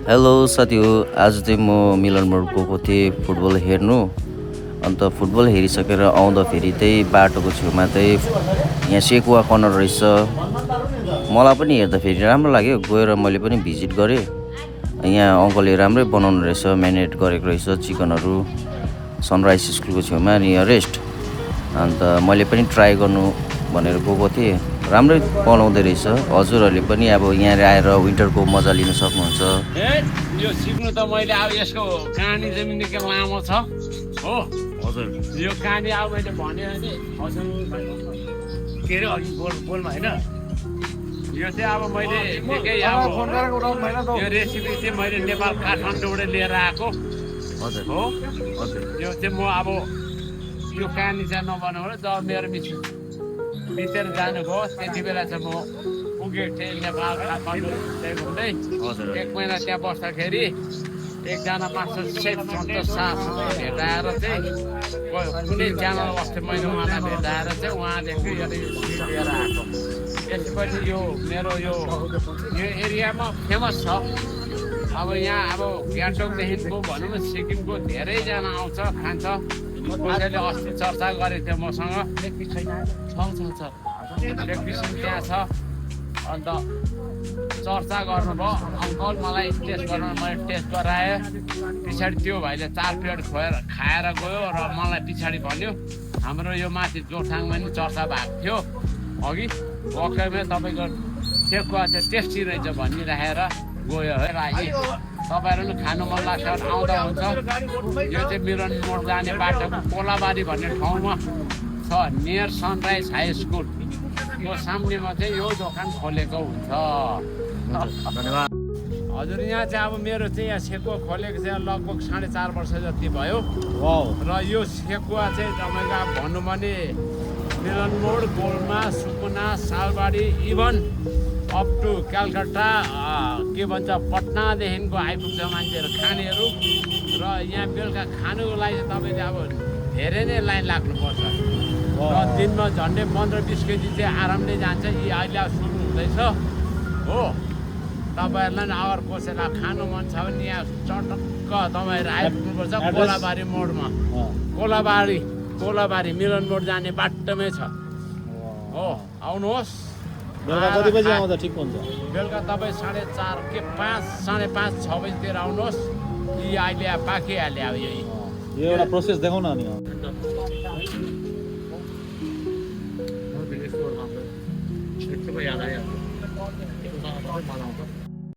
Hello साथी हो। आज चाहिँ म मिलन मोड गएको थिएँ फुटबल हेर्नु। अन्त फुटबल हेरिसकेर आउँदाखेरि चाहिँ बाटोको छेउमा चाहिँ यहाँ सेकुवा कर्नर रहेछ। मलाई पनि हेर्दाखेरि राम्रो लाग्यो, गएर मैले पनि भिजिट गरेँ। यहाँ अङ्कलले राम्रै बनाउनु रहेछ, म्यारिनेट गरेको रहेछ चिकनहरू सनराइज स्कुलको छेउमा नियरेस्ट। अन्त मैले पनि ट्राई गर्नु भनेर गएको थिएँ, राम्रै बनाउँदै रहेछ। हजुरहरूले पनि अब यहाँ आएर विन्टरको मजा लिन सक्नुहुन्छ। यो सिक्नु त मैले अब यसको कहानी चाहिँ निकै लामो छ हो। हजुर यो कहानी अब मैले भन्यो भने हजुर के अरे अघि बोलमा होइन, यो चाहिँ अब मैले निकै यो रेसिपी चाहिँ मैले नेपाल काठमाडौँबाट लिएर आएको। हजुर हो हजुर यो चाहिँ म अब यो कहानी चाहिँ नबनाउनु, जब मेरो बितेर जानुभयो त्यति बेला चाहिँ म पुगेको थिएँ नेपाल काठमाडौँ घुम्दै। हजुर एक महिना त्यहाँ बस्दाखेरि एकजना मास्टर सेफ सन्तोष शाहसँग भेटाएर चाहिँ कुनै च्यानल अस्ति मैले उहाँलाई भेटाएर चाहिँ उहाँदेखि लिएर आएको। त्यसपछि यो मेरो यो एरियामा फेमस छ। अब यहाँ अब गान्तोकदेखिको भनौँ न सिक्किमको धेरैजना आउँछ खान्छ। कसैले अस्ति चर्चा गरेको थियो मसँग, टेक्निसियन त्यहाँ छ। अन्त चर्चा गर्नुभयो, अङ्कल मलाई टेस्ट गर्नु, मैले टेस्ट गराएँ। पछाडि त्यो भाइले 4 प्लेट खाएर गयो र मलाई पछाडि भन्यो हाम्रो यो माथि जोरथाङमा नि चर्चा भएको थियो अघि वकैमा तपाईँको सेकुवा चाहिँ टेस्टी रहेछ भनिराखेर गयो है। लागि तपाईँहरू पनि खानु मन लाग्छ आउँदा हुन्छ। यो चाहिँ मिलन मोड जाने बाटोको कोलाबारी भन्ने ठाउँमा छ, नियर सनराइज हाई स्कुल को सामनेमा चाहिँ यो दोकान खोलेको हुन्छ। धन्यवाद। हजुर यहाँ चाहिँ अब मेरो चाहिँ यहाँ सेकुवा खोलेको चाहिँ लगभग 4.5 वर्ष जति भयो र यो सेकुवा चाहिँ तपाईँको अब भन्नु भने मिलन मोड, गोलमा, Sukna, Salbari, even up to Calcutta के भन्छ पटनादेखिको आइपुग्छ मान्छेहरू खानेहरू। र यहाँ बेलुका खानुको लागि तपाईँले अब धेरै नै लाइन लाग्नुपर्छ र दिनमा झन्डै 15-20 केजी चाहिँ आरामले जान्छ। यी अहिले सुरु हुँदैछ हो। तपाईँहरूलाई अगर कसैलाई खानु मन छ भने यहाँ चटक्क तपाईँहरू आइपुग्नुपर्छ कोलाबारी मोडमा। कोलाबारी मिलन मोड जाने बाटोमै छ हो। आउनुहोस्। बेलुका कति बजी आउँदा ठिक हुन्छ? बेलुका तपाईँ 4:30 के 5, 5:30, 6 बजीतिर आउनुहोस्। यी अहिले पाकिहाल्यो अब यही। यो एउटा प्रोसेस देखाउन नि। याद आयो